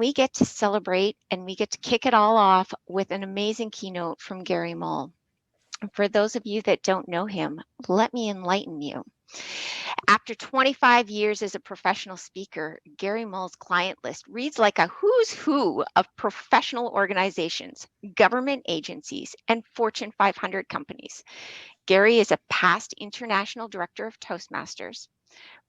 we get to celebrate and we get to kick it all off with an amazing keynote from Gary Mull. For those of you that don't know him, let me enlighten you. After 25 years as a professional speaker, Gary Mull's client list reads like a who's who of professional organizations, government agencies, and Fortune 500 companies. Gary is a past international director of Toastmasters,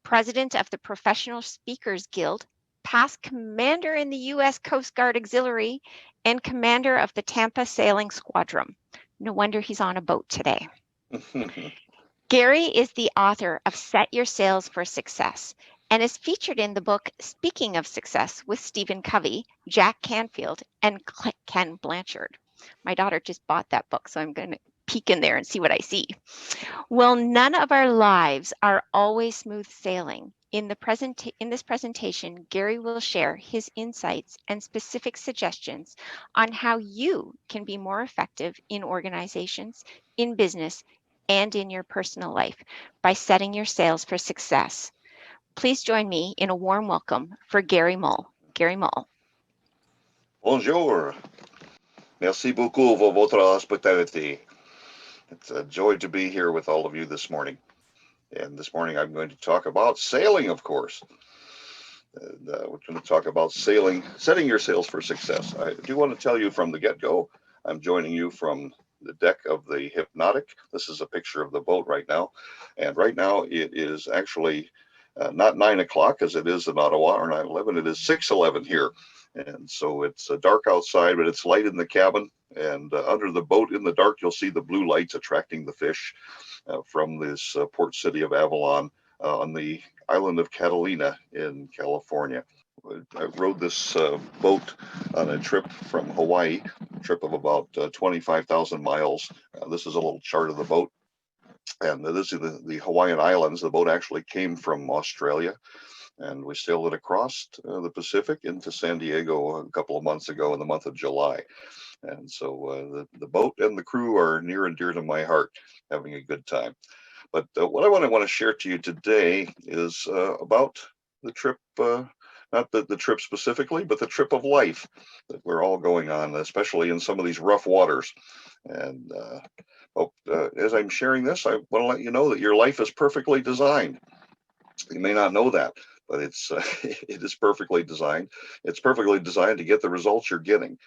president of the Professional Speakers Guild, past commander in the U.S. Coast Guard Auxiliary, and commander of the Tampa Sailing Squadron. No wonder he's on a boat today. Gary is the author of Set Your Sails for Success and is featured in the book Speaking of Success with Stephen Covey, Jack Canfield, and Ken Blanchard. My daughter just bought that book, so I'm going to peek in there and see what I see. Well, none of our lives are always smooth sailing. In this presentation, Gary will share his insights and specific suggestions on how you can be more effective in organizations, in business, and in your personal life by setting your sails for success. Please join me in a warm welcome for Gary Mull. Gary Mull. Bonjour. Merci beaucoup for votre hospitality. It's a joy to be here with all of you this morning. And this morning I'm going to talk about sailing, of course. We're going to talk about sailing, setting your sails for success. I do want to tell you from the get-go, I'm joining you from the deck of the Hypnotic. This is a picture of the boat right now. And right now it is actually not 9 o'clock as it is in Ottawa, or 9:11. It is 6:11 here. And so it's dark outside, but it's light in the cabin. And under the boat in the dark, you'll see the blue lights attracting the fish from this port city of Avalon on the island of Catalina in California. I rode this boat on a trip from Hawaii, a trip of about 25,000 miles. This is a little chart of the boat. And this is the Hawaiian Islands. The boat actually came from Australia. And we sailed it across the Pacific into San Diego a couple of months ago in the month of July. And so the boat and the crew are near and dear to my heart, having a good time. But what I want to share to you today is about the trip, not the trip specifically, but the trip of life that we're all going on, especially in some of these rough waters. And as I'm sharing this, I want to let you know that your life is perfectly designed. You may not know that, but it is perfectly designed. It's perfectly designed to get the results you're getting.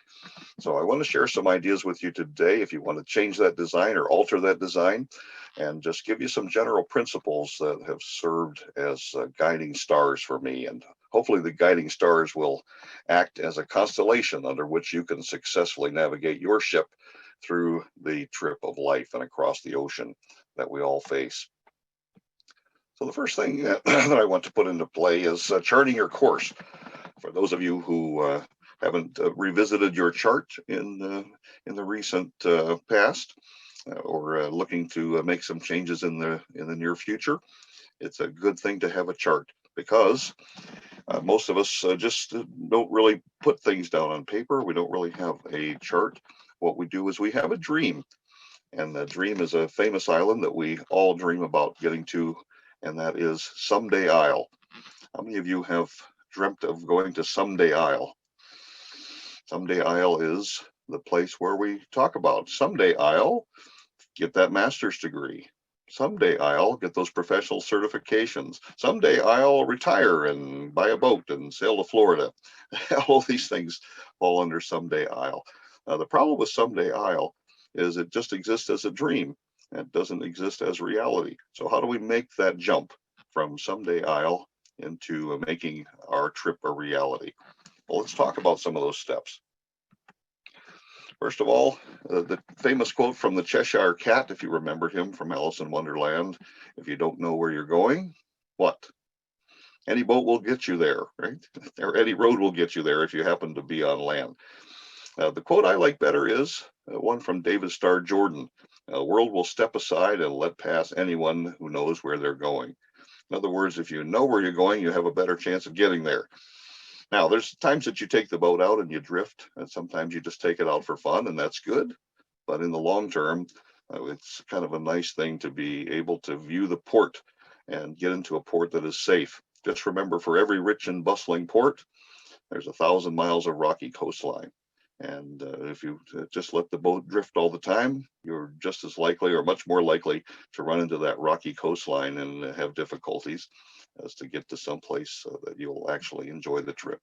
So I want to share some ideas with you today if you want to change that design or alter that design, and just give you some general principles that have served as guiding stars for me. And hopefully the guiding stars will act as a constellation under which you can successfully navigate your ship through the trip of life and across the ocean that we all face. So the first thing that I want to put into play is charting your course. For those of you who haven't revisited your chart in the recent past, or looking to make some changes in the near future, it's a good thing to have a chart, because most of us just don't really put things down on paper. We don't really have a chart. What we do is we have a dream, and the dream is a famous island that we all dream about getting to, and that is Someday Isle. How many of you have dreamt of going to Someday Isle? Someday Isle is the place where we talk about Someday Isle, get that master's degree. Someday I'll get those professional certifications. Someday I'll retire and buy a boat and sail to Florida. All these things fall under Someday I'll. The problem with Someday I'll is it just exists as a dream. It doesn't exist as reality. So how do we make that jump from Someday I'll into making our trip a reality? Well, let's talk about some of those steps. First of all, the famous quote from the Cheshire Cat, if you remember him from Alice in Wonderland: if you don't know where you're going, what? Any boat will get you there, right? Or any road will get you there if you happen to be on land. The quote I like better is one from David Starr Jordan: the world will step aside and let pass anyone who knows where they're going. In other words, if you know where you're going, you have a better chance of getting there. Now, there's times that you take the boat out and you drift, and sometimes you just take it out for fun, and that's good. But in the long term, it's kind of a nice thing to be able to view the port and get into a port that is safe. Just remember, for every rich and bustling port, There's 1,000 miles of rocky coastline. And if you just let the boat drift all the time, you're just as likely or much more likely to run into that rocky coastline and have difficulties as to get to someplace that you'll actually enjoy the trip.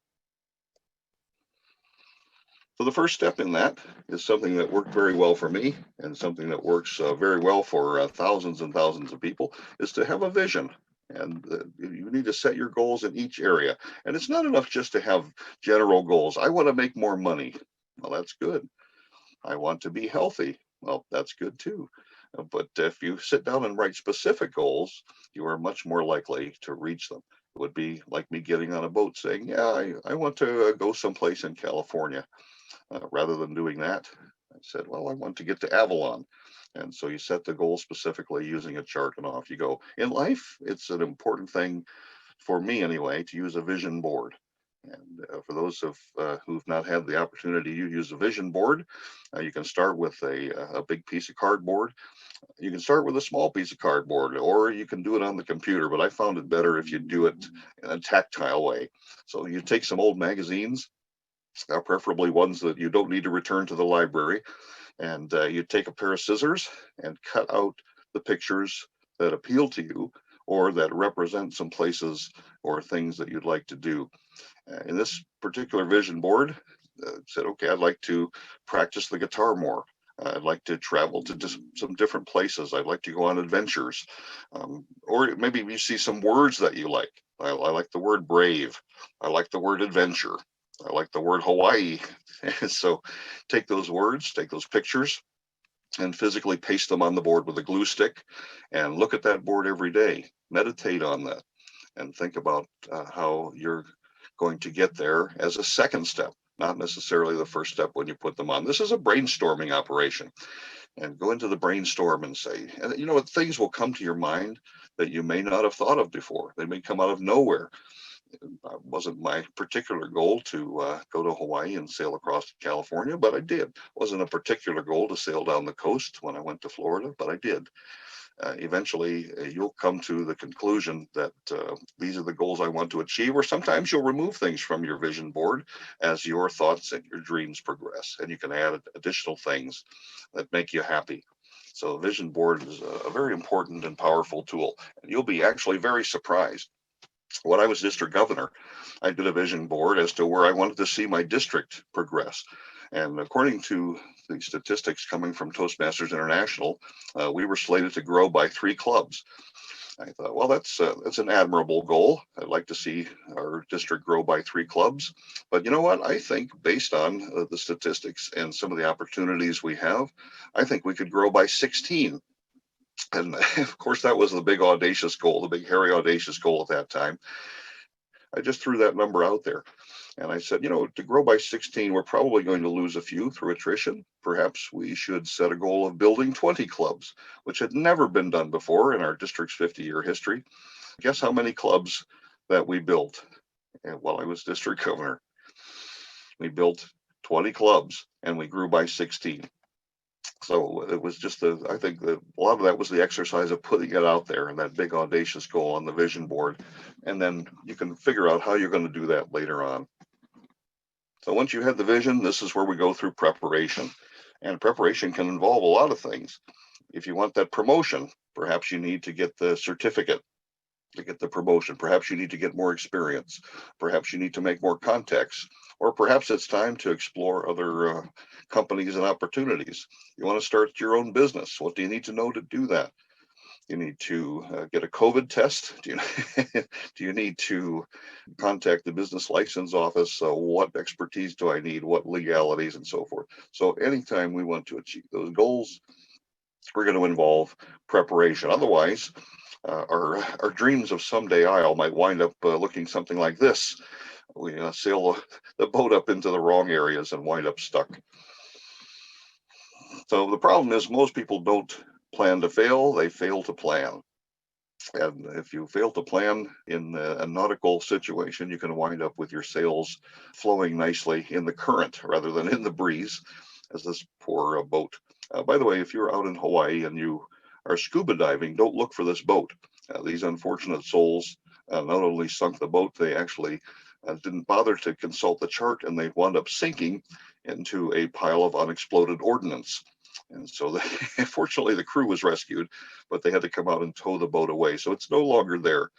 So the first step in that is something that worked very well for me and something that works very well for thousands and thousands of people, is to have a vision. And you need to set your goals in each area. And it's not enough just to have general goals. I want to make more money. Well, that's good. I want to be healthy. Well, that's good too. But if you sit down and write specific goals, you are much more likely to reach them. It would be like me getting on a boat saying, yeah, I want to go someplace in California. Rather than doing that, I said, well, I want to get to Avalon. And so you set the goal specifically using a chart, and off you go. In life, it's an important thing, for me anyway, to use a vision board. And for those who've not had the opportunity to use a vision board, you can start with a big piece of cardboard. You can start with a small piece of cardboard, or you can do it on the computer, but I found it better if you do it in a tactile way. So you take some old magazines, preferably ones that you don't need to return to the library, and you take a pair of scissors and cut out the pictures that appeal to you or that represent some places or things that you'd like to do. In this particular vision board, said, okay, I'd like to practice the guitar more. I'd like to travel to just some different places. I'd like to go on adventures. Or maybe you see some words that you like. I like the word brave. I like the word adventure. I like the word Hawaii. So take those words, take those pictures, and physically paste them on the board with a glue stick, and look at that board every day. Meditate on that and think about how you're going to get there as a second step, not necessarily the first step when you put them on. This is a brainstorming operation. And go into the brainstorm and say, and you know what, things will come to your mind that you may not have thought of before. They may come out of nowhere. It wasn't my particular goal to go to Hawaii and sail across to California, but I did. It wasn't a particular goal to sail down the coast when I went to Florida, but I did. Eventually, you'll come to the conclusion that these are the goals I want to achieve, or sometimes you'll remove things from your vision board as your thoughts and your dreams progress, and you can add additional things that make you happy. So a vision board is a very important and powerful tool, and you'll be actually very surprised. When I was district governor, I did a vision board as to where I wanted to see my district progress. And according to the statistics coming from Toastmasters International, we were slated to grow by 3 clubs. I thought, well, that's an admirable goal. I'd like to see our district grow by 3 clubs. But you know what? I think based on the statistics and some of the opportunities we have, I think we could grow by 16. And of course, that was the big audacious goal, the big hairy audacious goal at that time. I just threw that number out there. And I said, you know, to grow by 16, we're probably going to lose a few through attrition. Perhaps we should set a goal of building 20 clubs, which had never been done before in our district's 50-year history. Guess how many clubs that we built while I was district governor? We built 20 clubs and we grew by 16. So it was just I think that a lot of that was the exercise of putting it out there and that big audacious goal on the vision board. And then you can figure out how you're going to do that later on. So once you have the vision, this is where we go through preparation. And preparation can involve a lot of things. If you want that promotion, perhaps you need to get the certificate to get the promotion. Perhaps you need to get more experience. Perhaps you need to make more contacts. Or perhaps it's time to explore other companies and opportunities. You want to start your own business. What do you need to know to do that? You need to get a COVID test. Do you need to contact the business license office? What expertise do I need? What legalities and so forth? So anytime we want to achieve those goals, we're going to involve preparation. Otherwise, our dreams of someday Isle might wind up looking something like this. We sail the boat up into the wrong areas and wind up stuck. So the problem is most people don't plan to fail, they fail to plan. And if you fail to plan in a nautical situation, you can wind up with your sails flowing nicely in the current rather than in the breeze, as this poor boat. By the way, if you're out in Hawaii and you are scuba diving, don't look for this boat. These unfortunate souls not only sunk the boat, they actually didn't bother to consult the chart, and they wound up sinking into a pile of unexploded ordnance. And so fortunately the crew was rescued, but they had to come out and tow the boat away. So it's no longer there.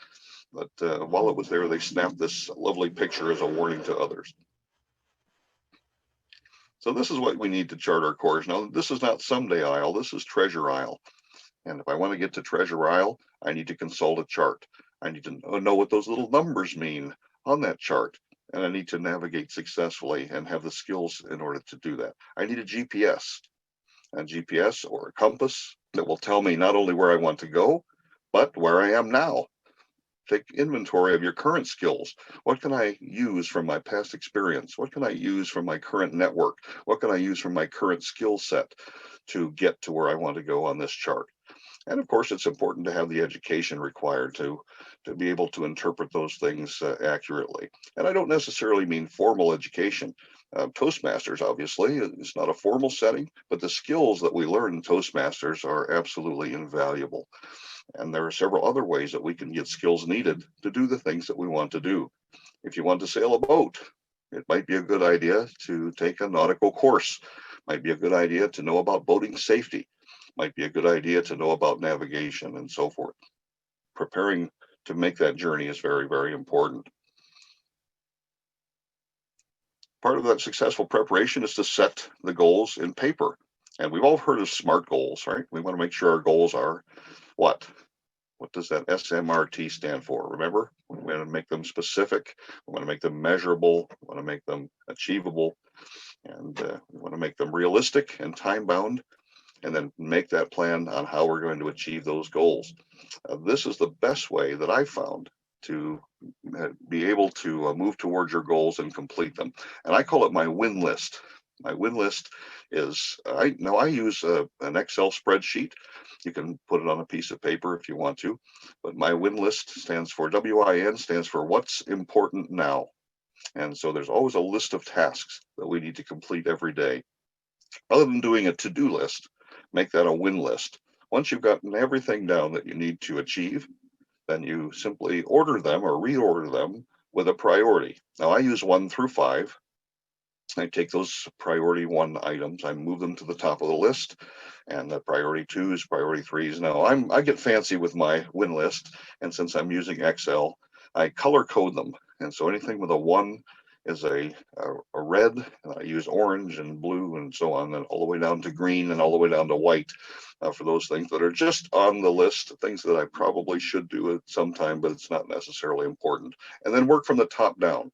But while it was there, they snapped this lovely picture as a warning to others. So this is what we need to chart our course. Now, this is not Someday Isle, this is Treasure Isle. And if I want to get to Treasure Isle, I need to consult a chart. I need to know what those little numbers mean on that chart. And I need to navigate successfully and have the skills in order to do that. I need a GPS or a compass that will tell me not only where I want to go, but where I am now. Take inventory of your current skills. What can I use from my past experience? What can I use from my current network? What can I use from my current skill set to get to where I want to go on this chart? And of course, it's important to have the education required to be able to interpret those things accurately. And I don't necessarily mean formal education. Toastmasters, obviously, is not a formal setting, but the skills that we learn in Toastmasters are absolutely invaluable. And there are several other ways that we can get skills needed to do the things that we want to do. If you want to sail a boat, it might be a good idea to take a nautical course. Might be a good idea to know about boating safety. Might be a good idea to know about navigation and so forth. Preparing to make that journey is very, very important. Part of that successful preparation is to set the goals in paper. And we've all heard of SMART goals, right? We want to make sure our goals are what? What does that SMRT stand for? Remember, we want to make them specific. We want to make them measurable. We want to make them achievable. And we want to make them realistic and time bound. And then make that plan on how we're going to achieve those goals. This is the best way that I found to be able to move towards your goals and complete them. And I call it my win list. My win list is, I use an Excel spreadsheet. You can put it on a piece of paper if you want to, but my win list stands for WIN, stands for what's important now. And so there's always a list of tasks that we need to complete every day. Other than doing a to-do list, make that a win list. Once you've gotten everything down that you need to achieve, then you simply order them or reorder them with a priority. Now I use 1 through 5. I take those priority 1 items, I move them to the top of the list, and the priority 2s, priority 3s. Now I get fancy with my win list, and since I'm using Excel, I color code them. And so anything with a 1 is a red, and I use orange and blue and so on, and all the way down to green and all the way down to white for those things that are just on the list, things that I probably should do at some time, but it's not necessarily important. And then work from the top down.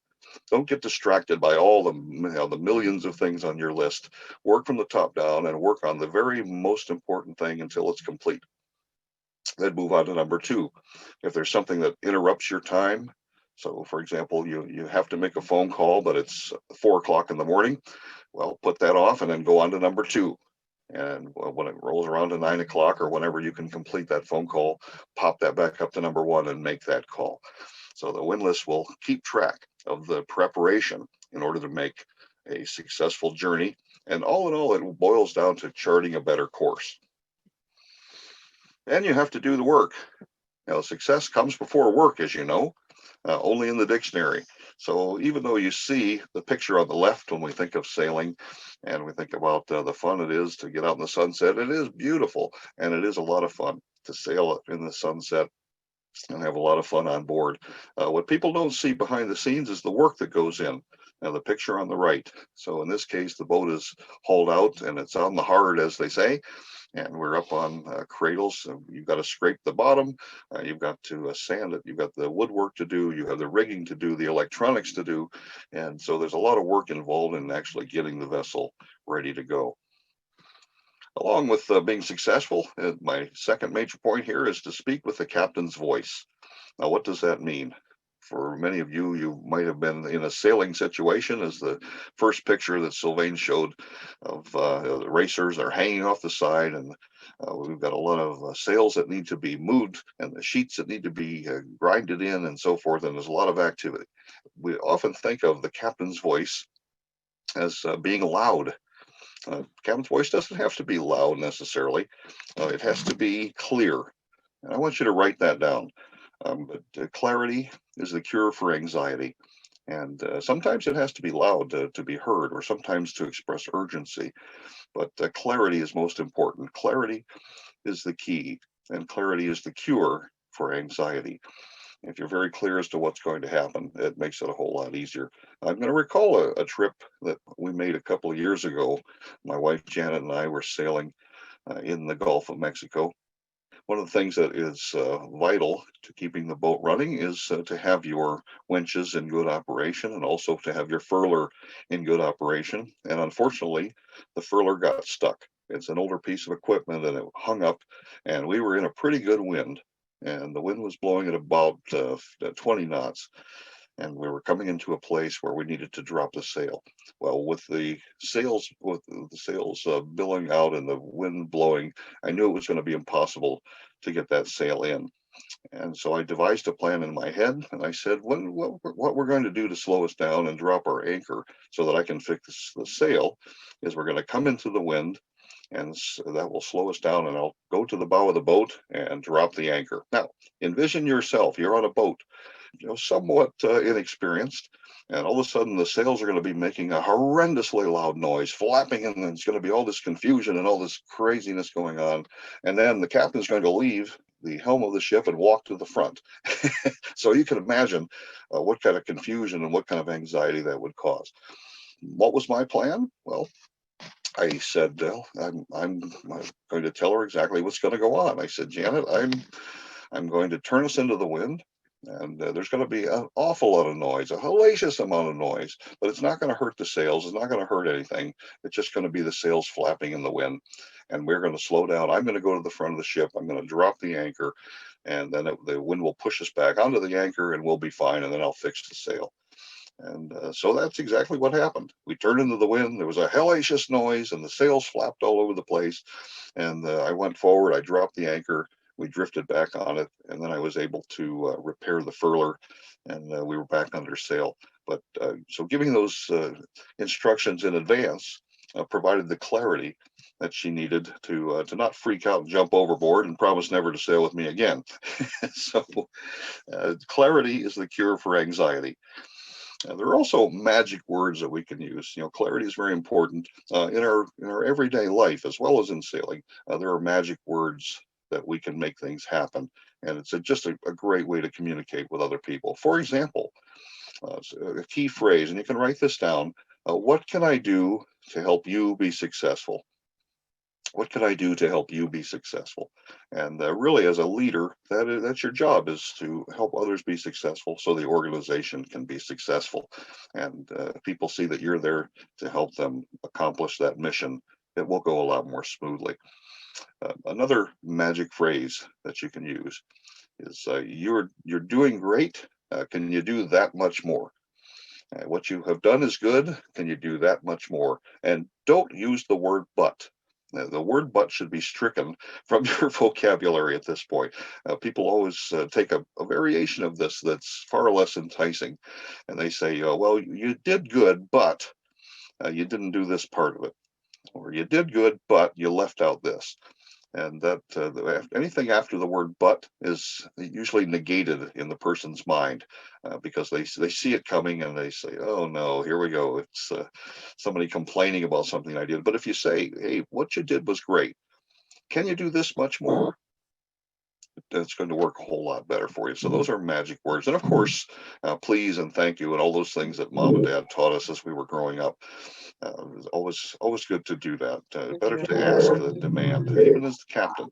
Don't get distracted by all the millions of things on your list. Work from the top down and work on the very most important thing until it's complete. Then move on to number 2. If there's something that interrupts your time, so for example, you have to make a phone call, but it's 4 o'clock in the morning, well, put that off and then go on to number 2. And when it rolls around to 9 o'clock or whenever you can complete that phone call, pop that back up to number 1 and make that call. So the win list will keep track of the preparation in order to make a successful journey. And all in all, it boils down to charting a better course. And you have to do the work. Now, success comes before work, as you know, only in the dictionary. So even though you see the picture on the left when we think of sailing and we think about the fun it is to get out in the sunset, it is beautiful. And it is a lot of fun to sail in the sunset and have a lot of fun on board. What people don't see behind the scenes is the work that goes in. Now the picture on the right. So in this case, the boat is hauled out and it's on the hard, as they say. And we're up on cradles. You've got to scrape the bottom. You've got to sand it. You've got the woodwork to do. You have the rigging to do, the electronics to do. And so there's a lot of work involved in actually getting the vessel ready to go. Along with being successful, my second major point here is to speak with the captain's voice. Now, what does that mean? For many of you, you might have been in a sailing situation, as the first picture that Sylvain showed of the racers are hanging off the side, and we've got a lot of sails that need to be moved and the sheets that need to be grinded in and so forth, and there's a lot of activity. We often think of the captain's voice as being loud. Captain's voice doesn't have to be loud necessarily. It has to be clear. And I want you to write that down. But clarity is the cure for anxiety. And sometimes it has to be loud to be heard, or sometimes to express urgency. But clarity is most important. Clarity is the key, and clarity is the cure for anxiety. If you're very clear as to what's going to happen, it makes it a whole lot easier. I'm going to recall a trip that we made a couple of years ago. My wife Janet and I were sailing in the Gulf of Mexico. One of the things that is vital to keeping the boat running is to have your winches in good operation, and also to have your furler in good operation. And unfortunately, the furler got stuck. It's an older piece of equipment and it hung up, and we were in a pretty good wind. And the wind was blowing at about 20 knots, and we were coming into a place where we needed to drop the sail. Well, with the sails billowing out and the wind blowing, I knew it was going to be impossible to get that sail in. And so I devised a plan in my head, and I said, what we're going to do to slow us down and drop our anchor so that I can fix the sail is we're going to come into the wind, and that will slow us down, and I'll go to the bow of the boat and drop the anchor. Now, envision yourself, you're on a boat, somewhat inexperienced, and all of a sudden the sails are going to be making a horrendously loud noise, flapping, and there's going to be all this confusion and all this craziness going on. And then the captain's going to leave the helm of the ship and walk to the front. So you can imagine what kind of confusion and what kind of anxiety that would cause. What was my plan? Well, I said, I'm going to tell her exactly what's going to go on. I said, Janet, I'm going to turn us into the wind, and there's going to be an awful lot of noise, a hellacious amount of noise, but it's not going to hurt the sails. It's not going to hurt anything. It's just going to be the sails flapping in the wind, and we're going to slow down. I'm going to go to the front of the ship. I'm going to drop the anchor, and then the wind will push us back onto the anchor, and we'll be fine, and then I'll fix the sail. And so that's exactly what happened. We turned into the wind. There was a hellacious noise, and the sails flapped all over the place. And I went forward. I dropped the anchor. We drifted back on it, and then I was able to repair the furler, and we were back under sail. But so giving those instructions in advance provided the clarity that she needed to not freak out and jump overboard and promise never to sail with me again. So clarity is the cure for anxiety. There are also magic words that we can use. Clarity is very important in our everyday life as well as in sailing. There are magic words that we can make things happen, and it's just a great way to communicate with other people. For example, a key phrase, and you can write this down: what can I do to help you be successful? What can I do to help you be successful? And really, as a leader, that's your job, is to help others be successful so the organization can be successful. And people see that you're there to help them accomplish that mission, it will go a lot more smoothly. Another magic phrase that you can use is you're doing great. Can you do that much more? What you have done is good. Can you do that much more? And don't use the word but. The word but should be stricken from your vocabulary at this point. People always take a variation of this that's far less enticing. And they say, well, you did good, but you didn't do this part of it. Or you did good, but you left out this. And that anything after the word but is usually negated in the person's mind because they see it coming and they say, oh no, here we go. It's somebody complaining about something I did. But if you say, hey, what you did was great. Can you do this much more? That's going to work a whole lot better for you. So those are magic words. And of course, please and thank you and all those things that mom and dad taught us as we were growing up. It's always good to do that. Better to ask than demand, even as the captain.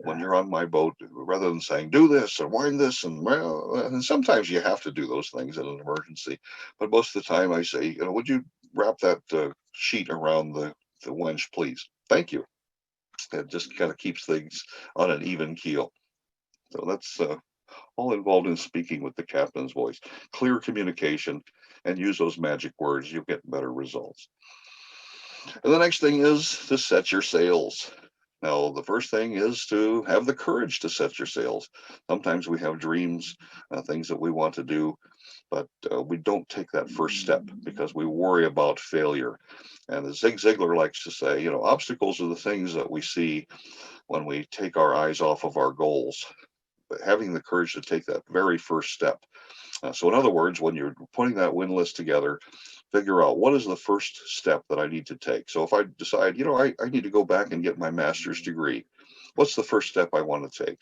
When you're on my boat, rather than saying, do this and wind this, and sometimes you have to do those things in an emergency. But most of the time I say, would you wrap that sheet around the winch, please? Thank you. It just kind of keeps things on an even keel. So that's all involved in speaking with the captain's voice. Clear communication, and use those magic words. You'll get better results. And the next thing is to set your sails. Now, the first thing is to have the courage to set your sails. Sometimes we have dreams, things that we want to do, but we don't take that first step because we worry about failure. And as Zig Ziglar likes to say, obstacles are the things that we see when we take our eyes off of our goals. But having the courage to take that very first step So in other words, when you're putting that win list together, figure out what is the first step that I need to take. So if I decide, I need to go back and get my master's degree, what's the first step I want to take?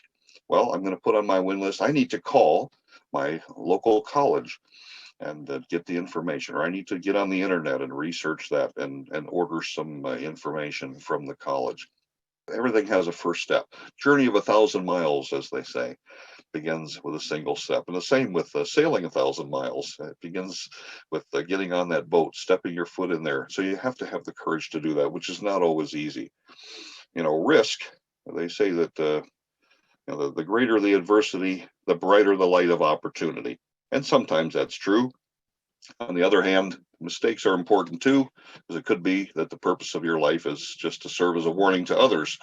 Well, I'm going to put on my win list, I need to call my local college and get the information, or I need to get on the internet and research that and order some information from the college. Everything has a first step. Journey of 1,000 miles, as they say, begins with a single step. And the same with sailing 1,000 miles. It begins with getting on that boat, stepping your foot in there. So you have to have the courage to do that, which is not always easy. Risk, they say that the greater the adversity, the brighter the light of opportunity. And sometimes that's true. On the other hand, mistakes are important too, because it could be that the purpose of your life is just to serve as a warning to others.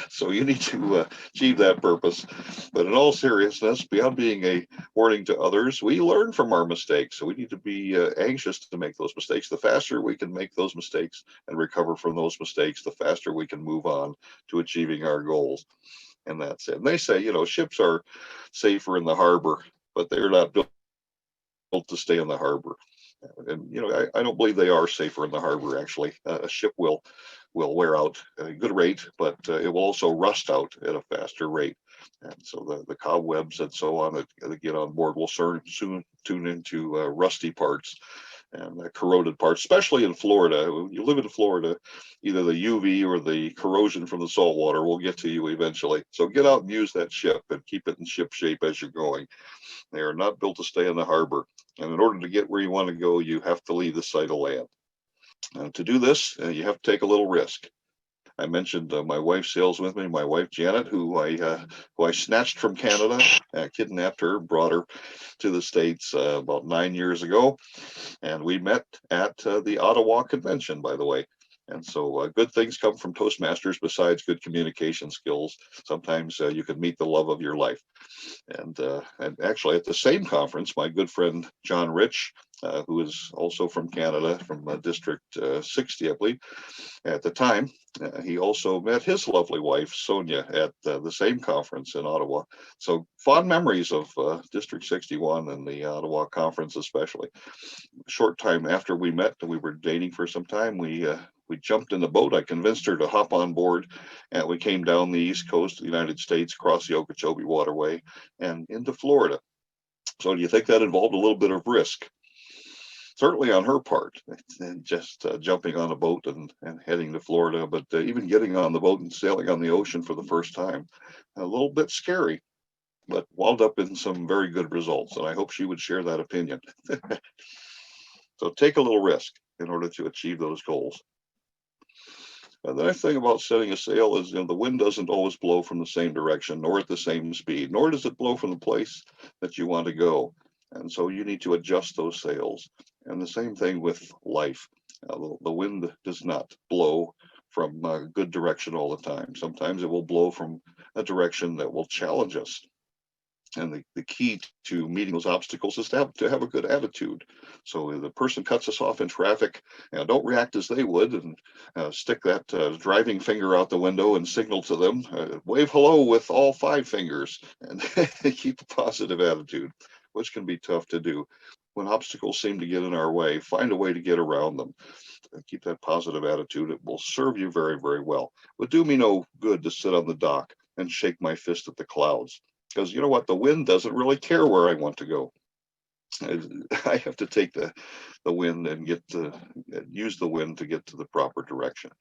So you need to achieve that purpose. But in all seriousness, beyond being a warning to others, we learn from our mistakes. So we need to be anxious to make those mistakes. The faster we can make those mistakes and recover from those mistakes, the faster we can move on to achieving our goals. And that's it. And they say, ships are safer in the harbor, but they're not built to stay in the harbor. And I don't believe they are safer in the harbor. Actually, a ship will wear out at a good rate, but it will also rust out at a faster rate. And so the cobwebs and so on that get on board will soon tune into rusty parts and corroded parts, especially in Florida. When you live in Florida, either the UV or the corrosion from the salt water will get to you eventually. So get out and use that ship and keep it in ship shape as you're going. They are not built to stay in the harbor. And in order to get where you want to go, you have to leave the sight of land. To do this, you have to take a little risk. I mentioned my wife sails with me, my wife Janet, who I snatched from Canada, kidnapped her, brought her to the States about 9 years ago. And we met at the Ottawa Convention, by the way. And so good things come from Toastmasters besides good communication skills. Sometimes you can meet the love of your life. And actually at the same conference, my good friend John Rich, who is also from Canada, from District 60, I believe, at the time, he also met his lovely wife, Sonia, at the same conference in Ottawa. So fond memories of District 61 and the Ottawa conference especially. A short time after we met, we were dating for some time, we jumped in the boat. I convinced her to hop on board, and we came down the east coast of the United States, across the Okeechobee Waterway, and into Florida. So do you think that involved a little bit of risk? Certainly on her part, and just jumping on a boat and heading to Florida, but even getting on the boat and sailing on the ocean for the first time, a little bit scary, but wound up in some very good results. And I hope she would share that opinion. So take a little risk in order to achieve those goals. The nice thing about setting a sail is, the wind doesn't always blow from the same direction, nor at the same speed, nor does it blow from the place that you want to go. And so you need to adjust those sails. And the same thing with life. The wind does not blow from a good direction all the time. Sometimes it will blow from a direction that will challenge us. And the key to meeting those obstacles is to have a good attitude. So if the person cuts us off in traffic, don't react as they would and stick that driving finger out the window and signal to them. Wave hello with all 5 fingers and keep a positive attitude, which can be tough to do. When obstacles seem to get in our way, find a way to get around them. Keep that positive attitude. It will serve you very, very well. It would do me no good to sit on the dock and shake my fist at the clouds. Because you know what, the wind doesn't really care where I want to go. I have to take the wind and use the wind to get to the proper direction.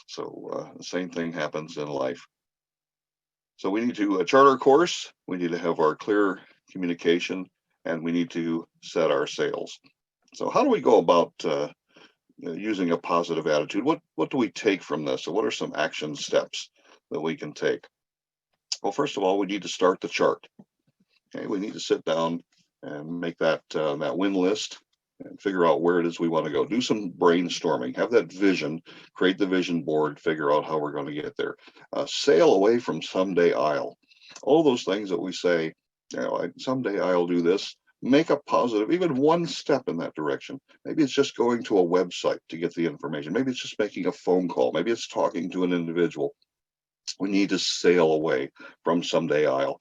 So the same thing happens in life. So we need to chart our course. We need to have our clear communication, and we need to set our sails. So how do we go about using a positive attitude? What do we take from this? So what are some action steps that we can take? Well, first of all, we need to start the chart. Okay, we need to sit down and make that win list and figure out where it is we want to go. Do some brainstorming, have that vision, create the vision board, figure out how we're going to get there. Sail away from someday I'll. All those things that we say, someday I'll do this. Make a positive, even one step in that direction. Maybe it's just going to a website to get the information. Maybe it's just making a phone call. Maybe it's talking to an individual. We need to sail away from someday I'll,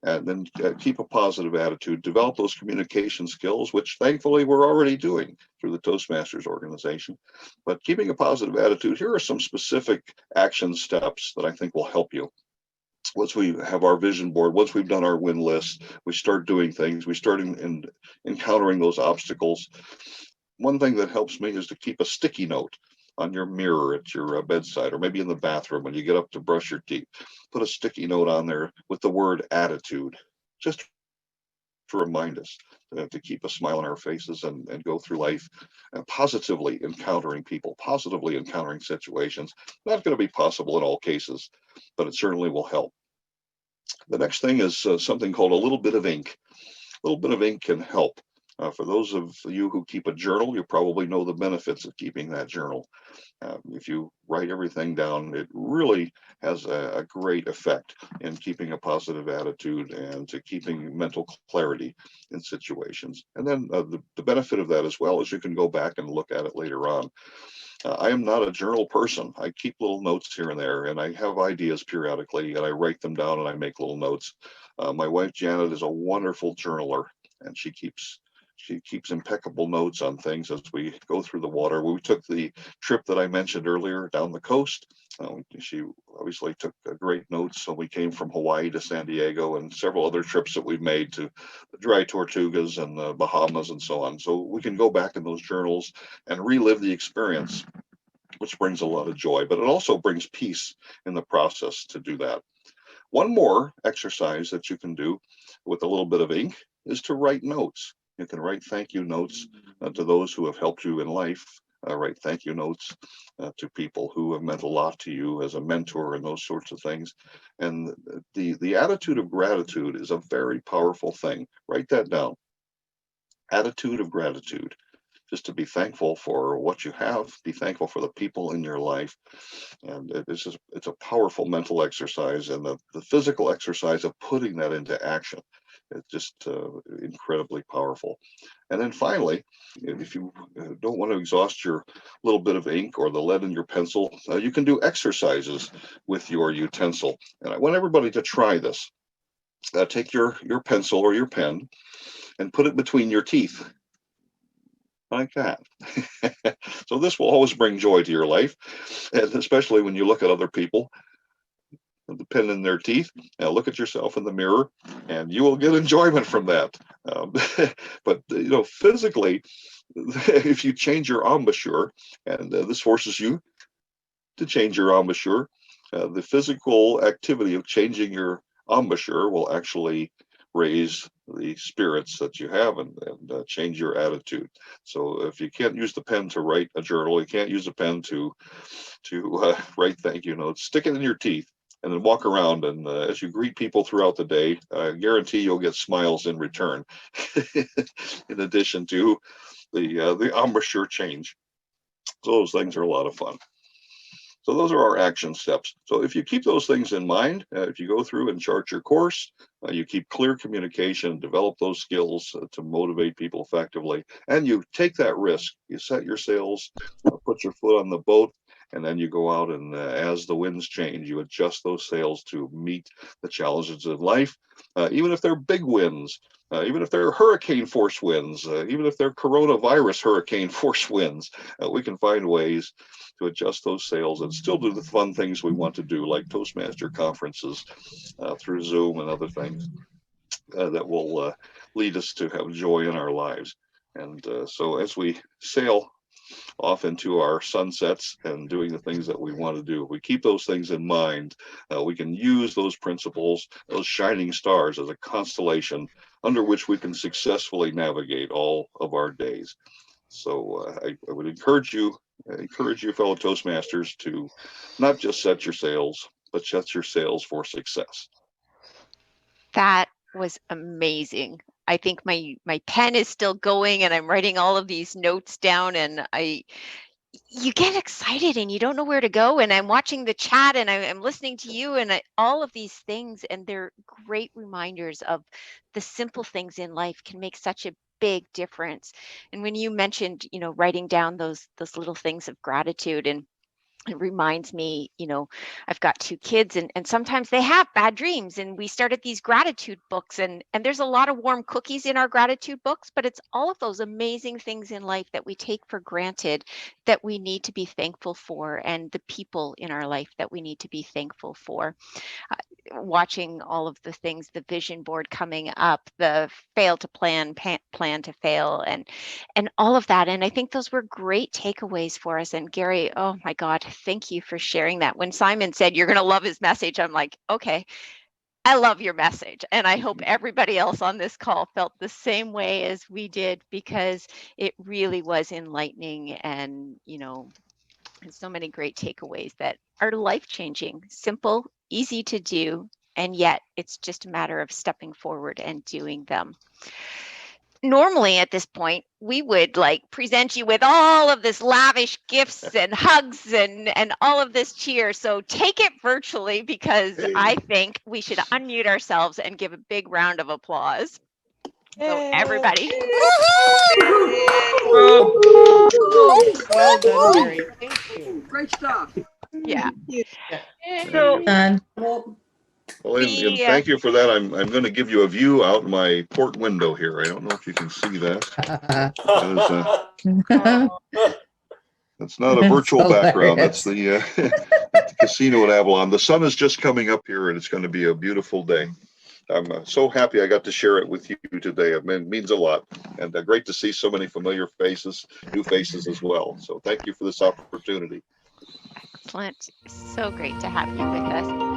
and then keep a positive attitude, develop those communication skills, which thankfully we're already doing through the Toastmasters organization. But keeping a positive attitude, here are some specific action steps that I think will help you. Once we have our vision board, once we've done our win list, we start doing things, we start encountering those obstacles. One thing that helps me is to keep a sticky note on your mirror at your bedside, or maybe in the bathroom when you get up to brush your teeth. Put a sticky note on there with the word attitude, just to remind us to keep a smile on our faces and go through life positively encountering people, positively encountering situations. Not going to be possible in all cases, but it certainly will help. The next thing is something called a little bit of ink. A little bit of ink can help. For those of you who keep a journal, you probably know the benefits of keeping that journal. If you write everything down, it really has a great effect in keeping a positive attitude and to keeping mental clarity in situations. And then the benefit of that as well is you can go back and look at it later on. I am not a journal person. I keep little notes here and there, and I have ideas periodically, and I write them down and I make little notes. My wife Janet is a wonderful journaler, and she keeps impeccable notes on things as we go through the water. We took the trip that I mentioned earlier down the coast. She obviously took great notes. So we came from Hawaii to San Diego and several other trips that we've made to the Dry Tortugas and the Bahamas and so on. So we can go back in those journals and relive the experience, which brings a lot of joy, but it also brings peace in the process to do that. One more exercise that you can do with a little bit of ink is to write notes. You can write thank you notes to those who have helped you in life. Write thank you notes to people who have meant a lot to you as a mentor and those sorts of things. And the attitude of gratitude is a very powerful thing. Write that down. Attitude of gratitude. Just to be thankful for what you have, be thankful for the people in your life. And it's a powerful mental exercise, and the physical exercise of putting that into action. It's just incredibly powerful. And then finally, if you don't want to exhaust your little bit of ink or the lead in your pencil, you can do exercises with your utensil. And I want everybody to try this. Take your pencil or your pen and put it between your teeth, like that. So this will always bring joy to your life, and especially when you look at other people with the pen in their teeth. Now look at yourself in the mirror, and you will get enjoyment from that. But physically, if you change your embouchure, and this forces you to change your embouchure, the physical activity of changing your embouchure will actually raise the spirits that you have and change your attitude. So if you can't use the pen to write a journal, you can't use a pen to write thank you notes, stick it in your teeth and then walk around. And as you greet people throughout the day, I guarantee you'll get smiles in return, in addition to the embouchure change. So those things are a lot of fun. So those are our action steps. So if you keep those things in mind, if you go through and chart your course, you keep clear communication, develop those skills to motivate people effectively, and you take that risk. You set your sails, put your foot on the boat, and then you go out and as the winds change, you adjust those sails to meet the challenges of life, even if they're big winds. Even if they're hurricane force winds, even if they're coronavirus hurricane force winds, we can find ways to adjust those sails and still do the fun things we want to do, like Toastmaster conferences through Zoom and other things that will lead us to have joy in our lives. And so as we sail off into our sunsets and doing the things that we want to do, we keep those things in mind. We can use those principles, those shining stars, as a constellation under which we can successfully navigate all of our days. So I would encourage you, fellow Toastmasters, to not just set your sails, but set your sails for success. That was amazing. I think my pen is still going and I'm writing all of these notes down, and you get excited and you don't know where to go. And I'm watching the chat and I'm listening to you and all of these things, and they're great reminders of the simple things in life can make such a big difference. And when you mentioned, writing down those little things of gratitude, and It reminds me, I've got 2 kids, and sometimes they have bad dreams, and we started these gratitude books, and there's a lot of warm cookies in our gratitude books, but it's all of those amazing things in life that we take for granted that we need to be thankful for, and the people in our life that we need to be thankful for. Watching all of the things, the vision board coming up, the fail to plan, plan to fail, and all of that. And I think those were great takeaways for us. And Gary, oh my God, thank you for sharing that. When Simon said you're going to love his message, I'm like, okay, I love your message. And I hope everybody else on this call felt the same way as we did, because it really was enlightening, and and so many great takeaways that are life-changing, simple, easy to do, and yet it's just a matter of stepping forward and doing them. Normally at this point, we would present you with all of this lavish gifts and hugs and all of this cheer. So take it virtually, because I think we should unmute ourselves and give a big round of applause. So everybody. Well done, Gary. Thank you. Great stuff. Yeah. So, Well, well, and thank you for that. I'm going to give you a view out my port window here. I don't know if you can see that. That's not a virtual background. That's the, at the casino at Avalon. The sun is just coming up here, and it's going to be a beautiful day. I'm so happy I got to share it with you today. It means a lot, and great to see so many familiar faces, new faces as well. So thank you for this opportunity. Excellent. So great to have you with us.